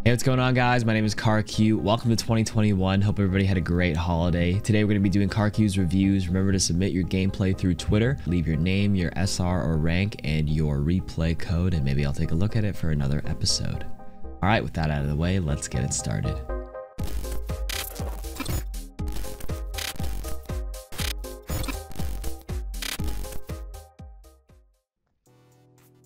Hey, what's going on, guys? My name is KarQ. Welcome to 2021. Hope everybody had a great holiday. Today we're going to be doing KarQ's reviews. Remember to submit your gameplay through Twitter. Leave your name, your SR or rank, and your replay code, and maybe I'll take a look at it for another episode. All right, with that out of the way, let's get it started.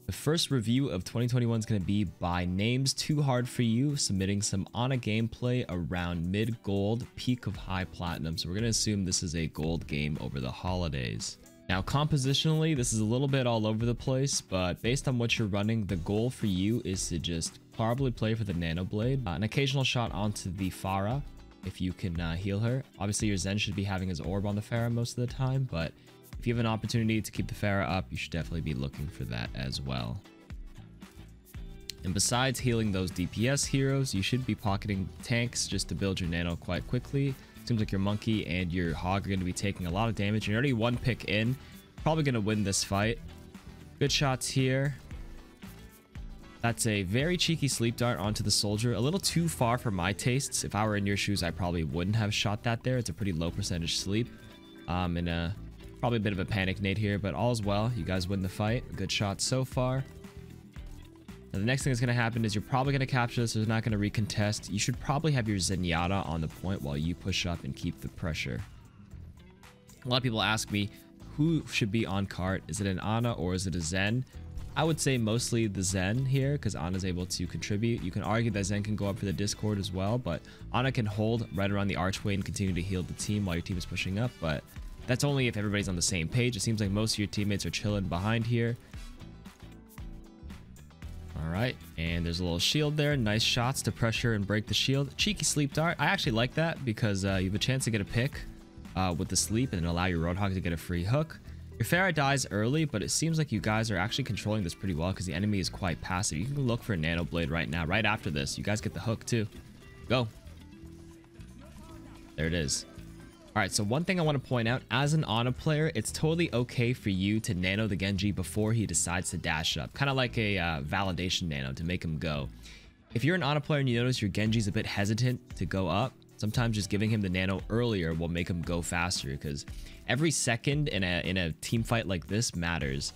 The first review of 2021 is going to be by Names Too Hard For You, submitting some Ana gameplay around mid gold, peak of high platinum. So we're going to assume this is a gold game over the holidays. Now, compositionally, this is a little bit all over the place, but based on what you're running, the goal for you is to just probably play for the Nano Blade, an occasional shot onto the Pharah if you can heal her. Obviously, your Zen should be having his orb on the Pharah most of the time, but if you have an opportunity to keep the Pharah up, you should definitely be looking for that as well. And besides healing those DPS heroes, you should be pocketing tanks just to build your nano quite quickly. Seems like your monkey and your hog are going to be taking a lot of damage. You're already one pick in, probably going to win this fight. Good shots here. That's a very cheeky sleep dart onto the soldier. A little too far for my tastes. If I were in your shoes, I probably wouldn't have shot that there. It's a pretty low percentage sleep. Probably a bit of a panic nade here, but all's well. You guys win the fight. Good shot so far. Now, the next thing that's going to happen is you're probably going to capture this. So they're not going to recontest. You should probably have your Zenyatta on the point while you push up and keep the pressure. A lot of people ask me, who should be on cart? Is it an Ana or is it a Zen? I would say mostly the Zen here, because Ana's able to contribute. You can argue that Zen can go up for the Discord as well, but Ana can hold right around the archway and continue to heal the team while your team is pushing up, but that's only if everybody's on the same page. It seems like most of your teammates are chilling behind here. All right, and there's a little shield there. Nice shots to pressure and break the shield. Cheeky sleep dart. I actually like that because you have a chance to get a pick with the sleep and allow your Roadhog to get a free hook. Your Pharah dies early, but it seems like you guys are actually controlling this pretty well because the enemy is quite passive. You can look for a Nano Blade right now. Right after this, you guys get the hook too. Go. There it is. All right, so one thing I want to point out, as an Ana player, it's totally okay for you to nano the Genji before he decides to dash up. Kind of like a validation nano to make him go. If you're an Ana player and you notice your Genji's a bit hesitant to go up, sometimes just giving him the nano earlier will make him go faster, because every second in a team fight like this matters.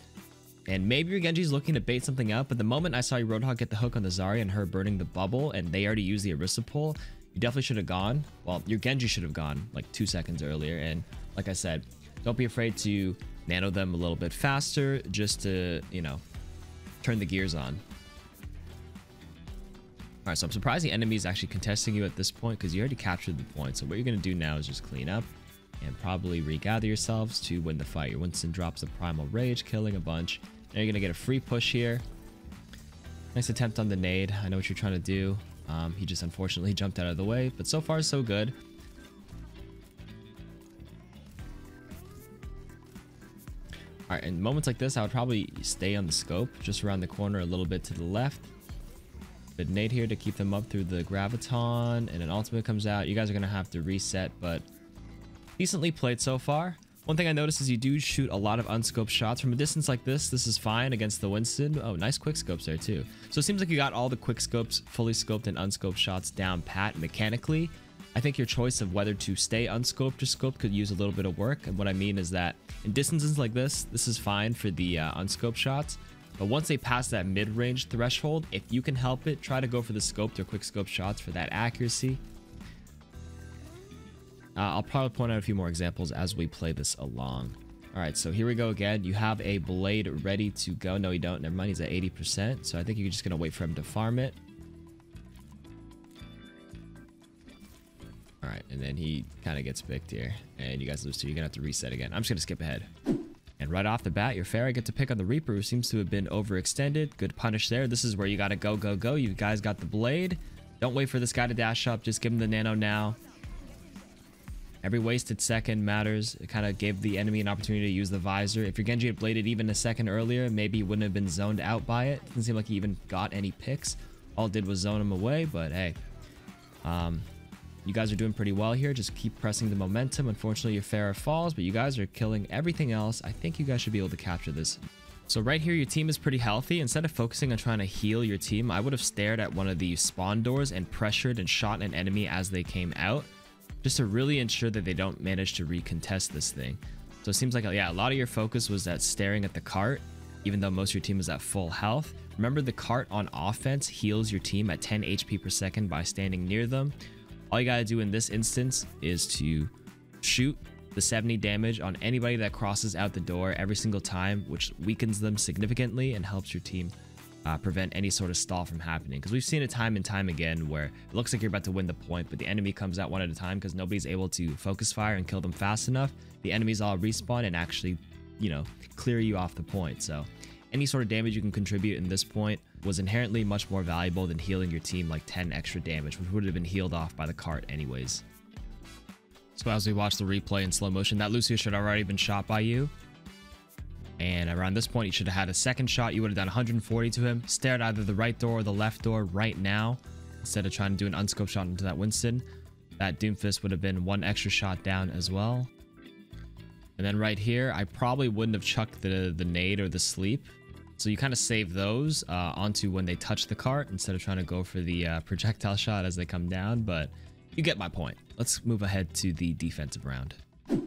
And maybe your Genji's looking to bait something up, but the moment I saw your Roadhog get the hook on the Zarya and her burning the bubble, and they already used the Orisa pull, you definitely should have gone. Well, your Genji should have gone like 2 seconds earlier. And like I said, don't be afraid to nano them a little bit faster just to, you know, turn the gears on. All right, so I'm surprised the enemy is actually contesting you at this point because you already captured the point. So what you're going to do now is just clean up and probably regather yourselves to win the fight. Your Winston drops the Primal Rage, killing a bunch. Now you're going to get a free push here. Nice attempt on the nade. I know what you're trying to do. He just unfortunately jumped out of the way, but so far so good. All right, in moments like this, I would probably stay on the scope, just around the corner a little bit to the left. Good nade here to keep them up through the Graviton, and an ultimate comes out. You guys are going to have to reset, but decently played so far. One thing I noticed is you do shoot a lot of unscoped shots from a distance like this. This is fine against the Winston. Oh, nice quick scopes there too. So it seems like you got all the quick scopes, fully scoped and unscoped shots down pat mechanically. I think your choice of whether to stay unscoped or scoped could use a little bit of work. And what I mean is that in distances like this is fine for the unscoped shots. But once they pass that mid-range threshold, if you can help it, try to go for the scoped or quick scope shots for that accuracy. I'll probably point out a few more examples as we play this along. All right, so here we go again. You have a blade ready to go. No, you don't. Never mind. He's at 80%. So I think you're just going to wait for him to farm it. All right, and then he kind of gets picked here. And you guys lose 2. You're going to have to reset again. I'm just going to skip ahead. And right off the bat, your Pharah gets to pick on the Reaper, who seems to have been overextended. Good punish there. This is where you got to go, go, go. You guys got the blade. Don't wait for this guy to dash up. Just give him the nano now. Every wasted second matters. It kind of gave the enemy an opportunity to use the visor. If your Genji had bladed even a second earlier, maybe he wouldn't have been zoned out by it. Doesn't seem like he even got any picks. All it did was zone him away, but hey. You guys are doing pretty well here. Just keep pressing the momentum. Unfortunately, your Pharah falls, but you guys are killing everything else. I think you guys should be able to capture this. So right here, your team is pretty healthy. Instead of focusing on trying to heal your team, I would have stared at one of the spawn doors and pressured and shot an enemy as they came out, just to really ensure that they don't manage to recontest this thing. So it seems like, yeah, a lot of your focus was at staring at the cart, even though most of your team is at full health. Remember, the cart on offense heals your team at 10 HP per second by standing near them. All you gotta do in this instance is to shoot the 70 damage on anybody that crosses out the door every single time, which weakens them significantly and helps your team prevent any sort of stall from happening. Because we've seen it time and time again where it looks like you're about to win the point, but the enemy comes out one at a time because nobody's able to focus fire and kill them fast enough. The enemies all respawn and actually, you know, clear you off the point. So any sort of damage you can contribute in this point was inherently much more valuable than healing your team like 10 extra damage, which would have been healed off by the cart anyways. So as we watch the replay in slow motion, that Lucio should have already been shot by you. And around this point, you should have had a second shot. You would have done 140 to him. Stared either the right door or the left door right now, instead of trying to do an unscoped shot into that Winston. That Doomfist would have been one extra shot down as well. And then right here, I probably wouldn't have chucked the nade or the sleep. So you kind of save those onto when they touch the cart instead of trying to go for the projectile shot as they come down. But you get my point. Let's move ahead to the defensive round. All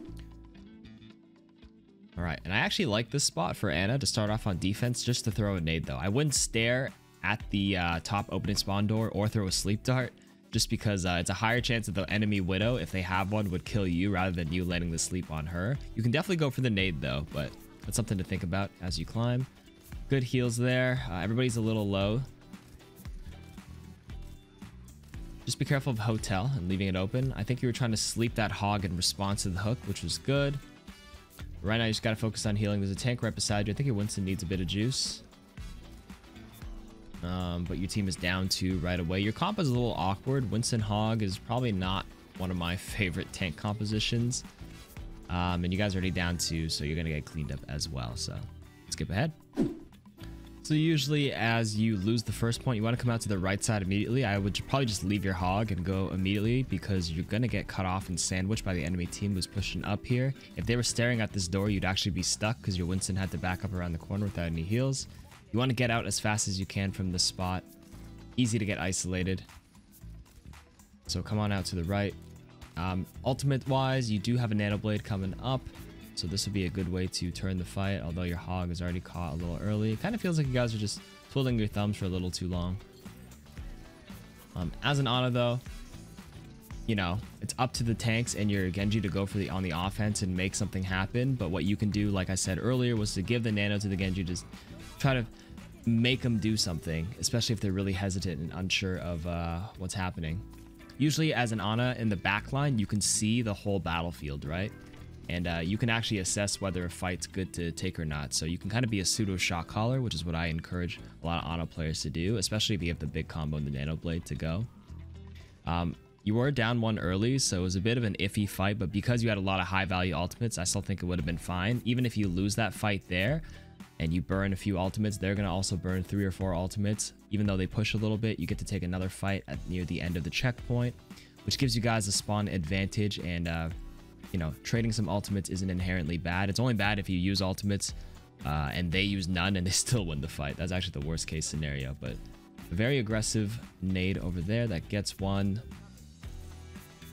right, and I actually like this spot for Ana to start off on defense, just to throw a nade though. I wouldn't stare at the top opening spawn door or throw a sleep dart, just because it's a higher chance that the enemy Widow, if they have one, would kill you rather than you letting the sleep on her. You can definitely go for the nade though, but that's something to think about as you climb. Good heals there. Everybody's a little low. Just be careful of hotel and leaving it open. I think you were trying to sleep that hog in response to the hook, which was good. Right now, you just got to focus on healing. There's a tank right beside you. I think your Winston needs a bit of juice. But your team is down 2 right away. Your comp is a little awkward. Winston Hog is probably not one of my favorite tank compositions. And you guys are already down 2, so you're going to get cleaned up as well. So skip ahead. So usually as you lose the first point, you want to come out to the right side immediately. I would probably just leave your hog and go immediately, because you're going to get cut off and sandwiched by the enemy team who's pushing up here. If they were staring at this door, you'd actually be stuck because your Winston had to back up around the corner without any heals. You want to get out as fast as you can from this spot. Easy to get isolated. So come on out to the right. Ultimate wise, you do have a nano blade coming up. So this would be a good way to turn the fight, although your hog is already caught a little early. It kind of feels like you guys are just twiddling your thumbs for a little too long. As an Ana though, you know, it's up to the tanks and your Genji to go for on the offense and make something happen. But what you can do, like I said earlier, was to give the nano to the Genji, just try to make them do something, especially if they're really hesitant and unsure of what's happening. Usually as an Ana in the back line, you can see the whole battlefield, right? And you can actually assess whether a fight's good to take or not. So you can kind of be a pseudo shot caller, which is what I encourage a lot of Ana players to do, especially if you have the big combo and the nano blade to go. You were down 1 early, so it was a bit of an iffy fight, but because you had a lot of high value ultimates, I still think it would have been fine. Even if you lose that fight there and you burn a few ultimates, they're going to also burn 3 or 4 ultimates. Even though they push a little bit, you get to take another fight near the end of the checkpoint, which gives you guys a spawn advantage. And you know, trading some ultimates isn't inherently bad. It's only bad if you use ultimates and they use none and they still win the fight. That's actually the worst case scenario. But a very aggressive nade over there that gets one.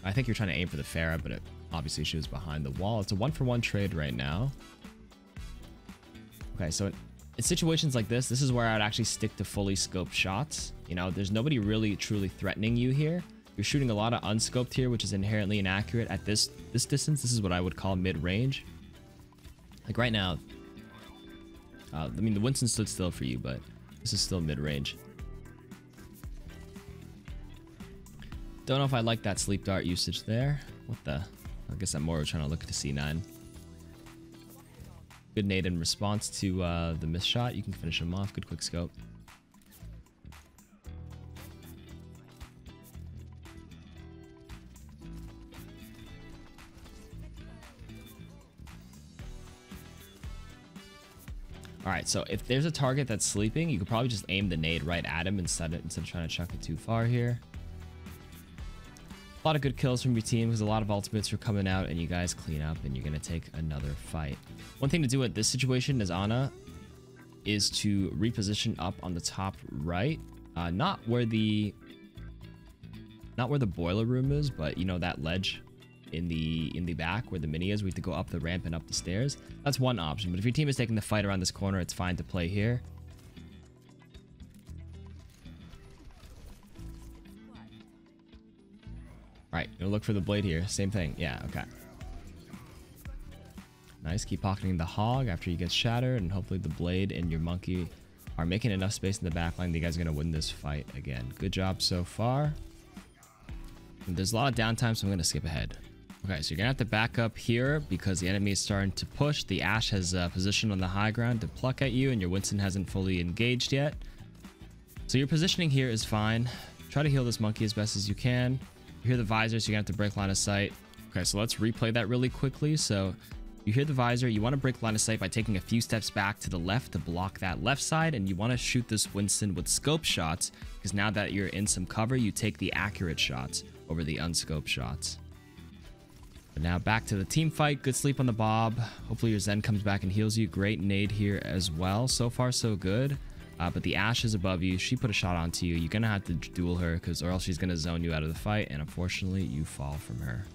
I think you're trying to aim for the Pharah, but obviously she was behind the wall. It's a 1-for-1 trade right now. Okay, so in situations like this is where I'd actually stick to fully scoped shots. You know, there's nobody really truly threatening you here. You're shooting a lot of unscoped here, which is inherently inaccurate at this distance. This is what I would call mid-range. Like right now, I mean, the Winston stood still for you, but this is still mid-range. Don't know if I like that sleep dart usage there. What the? I guess I'm more trying to look at the C9. Good nade in response to the missed shot. You can finish him off. Good quick scope. All right, so if there's a target that's sleeping, you could probably just aim the nade right at him instead of trying to chuck it too far here. A lot of good kills from your team because a lot of ultimates are coming out and you guys clean up and you're going to take another fight. One thing to do at this situation is Ana, is to reposition up on the top right, not where the boiler room is, but you know, that ledge in the back where the mini is. We have to go up the ramp and up the stairs. That's one option, but if your team is taking the fight around this corner, it's fine to play here. All right, gonna look for the blade here. Same thing. Yeah, okay. Nice. Keep pocketing the hog after he gets shattered, and hopefully the blade and your monkey are making enough space in the backline that you guys are gonna win this fight again. Good job so far. And there's a lot of downtime, so I'm gonna skip ahead. Okay, so you're gonna have to back up here because the enemy is starting to push. The Ashe has positioned on the high ground to pluck at you, and your Winston hasn't fully engaged yet. So your positioning here is fine. Try to heal this monkey as best as you can. You hear the visor, so you're gonna have to break line of sight. Okay, so let's replay that really quickly. So you hear the visor, you want to break line of sight by taking a few steps back to the left to block that left side, and you want to shoot this Winston with scope shots, because now that you're in some cover, you take the accurate shots over the unscoped shots. But now back to the team fight. Good sleep on the Bob. Hopefully your Zen comes back and heals you. Great nade here as well. So far so good. But the Ashe is above you. She put a shot onto you. You're gonna have to duel her, or else she's gonna zone you out of the fight, and unfortunately you fall from her.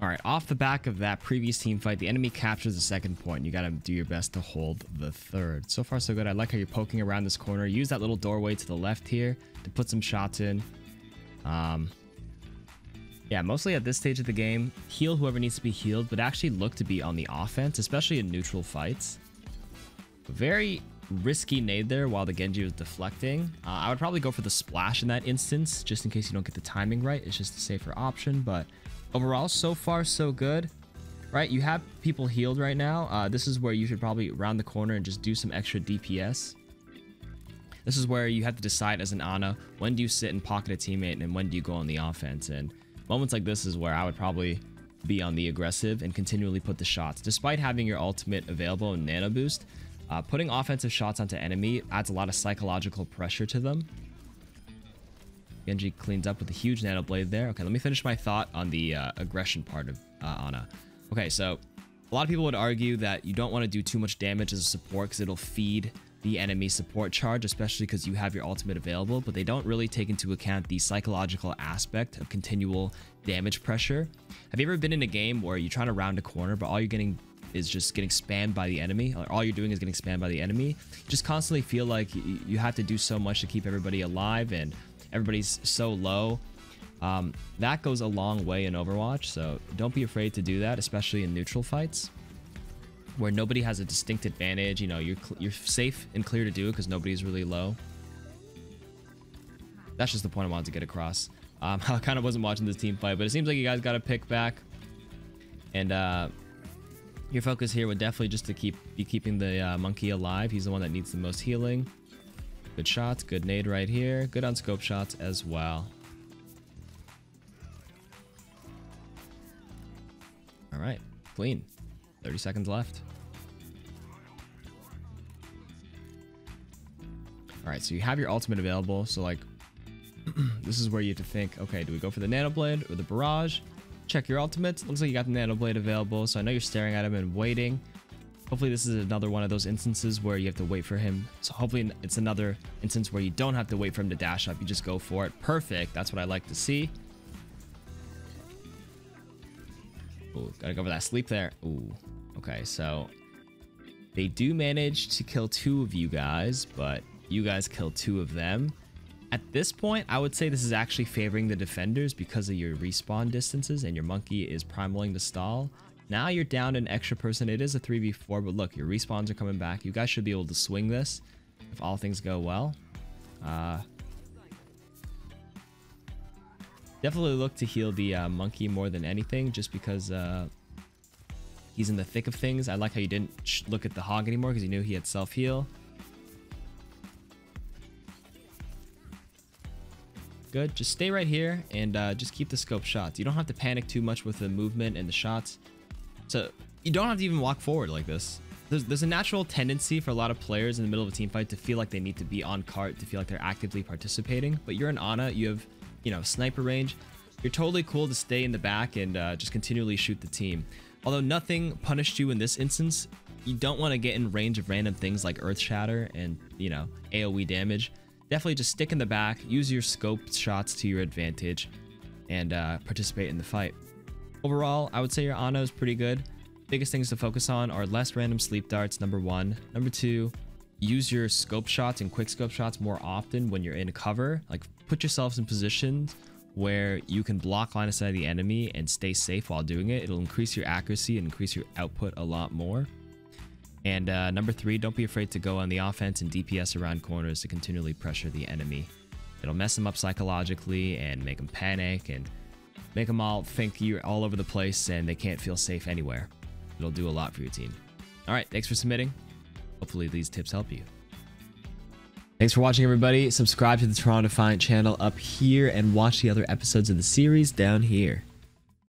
All right, off the back of that previous team fight, the enemy captures the second point. You gotta do your best to hold the third. So far so good. I like how you're poking around this corner. Use that little doorway to the left here to put some shots in. Yeah, mostly at this stage of the game, heal whoever needs to be healed, but actually look to be on the offense, especially in neutral fights. Very risky nade there while the Genji was deflecting. I would probably go for the splash in that instance, just in case you don't get the timing right. It's just a safer option, but overall, so far so good. Right, you have people healed right now. This is where you should probably round the corner and just do some extra DPS. This is where you have to decide as an Ana, when do you sit and pocket a teammate and when do you go on the offense. And moments like this is where I would probably be on the aggressive and continually put the shots. Despite having your ultimate available and nano boost, putting offensive shots onto enemy adds a lot of psychological pressure to them. Genji cleans up with a huge nano blade there. Okay, let me finish my thought on the aggression part of Ana. Okay, so a lot of people would argue that you don't want to do too much damage as a support because it'll feed the enemy support charge, especially because you have your ultimate available, but they don't really take into account the psychological aspect of continual damage pressure. Have you ever been in a game where you're trying to round a corner, but all you're getting is just getting spammed by the enemy? Or all you're doing is getting spammed by the enemy. You just constantly feel like you have to do so much to keep everybody alive, and everybody's so low. That goes a long way in Overwatch, so don't be afraid to do that, especially in neutral fights where nobody has a distinct advantage. You know, you're safe and clear to do it because nobody's really low. That's just the point I wanted to get across. I kind of wasn't watching this team fight, but it seems like you guys got a pick back, and your focus here would definitely just to be keeping the monkey alive. He's the one that needs the most healing. Good shots, good nade right here, good unscope shots as well. All right, clean. 30 seconds left. All right, so you have your ultimate available. So like, this is where you have to think, okay, do we go for the nano blade or the barrage? Check your ultimates. Looks like you got the nano blade available. So I know you're staring at him and waiting. Hopefully this is another one of those instances where you have to wait for him. So hopefully it's another instance where you don't have to wait for him to dash up. You just go for it. Perfect. That's what I like to see. Ooh, gotta go for that sleep there. Ooh. Okay, so they do manage to kill 2 of you guys, but you guys kill 2 of them. At this point, I would say this is actually favoring the defenders because of your respawn distances, and your monkey is primaling to stall. Now you're down an extra person. It is a 3v4, but look, your respawns are coming back. You guys should be able to swing this if all things go well. Definitely look to heal the monkey more than anything, just because he's in the thick of things. I like how you didn't look at the hog anymore because you knew he had self-heal. Good. Just stay right here and just keep the scope shots. You don't have to panic too much with the movement and the shots. So you don't have to even walk forward like this. There's a natural tendency for a lot of players in the middle of a team fight to feel like they need to be on cart, to feel like they're actively participating. But you're an Ana, you have, you know, sniper range. You're totally cool to stay in the back and just continually shoot the team. Although nothing punished you in this instance, you don't want to get in range of random things like Earth Shatter and, you know, AoE damage. Definitely just stick in the back, use your scope shots to your advantage, and participate in the fight. Overall, I would say your Ana is pretty good. Biggest things to focus on are less random sleep darts, number 1. Number 2, use your scope shots and quick scope shots more often when you're in cover. Like, put yourselves in positions where you can block line of sight of the enemy and stay safe while doing it. It'll increase your accuracy and increase your output a lot more. And number 3, don't be afraid to go on the offense and DPS around corners to continually pressure the enemy. It'll mess them up psychologically and make them panic and make them all think you're all over the place and they can't feel safe anywhere. It'll do a lot for your team. All right, thanks for submitting. Hopefully these tips help you. Thanks for watching, everybody. Subscribe to the Toronto Defiant channel up here and watch the other episodes of the series down here.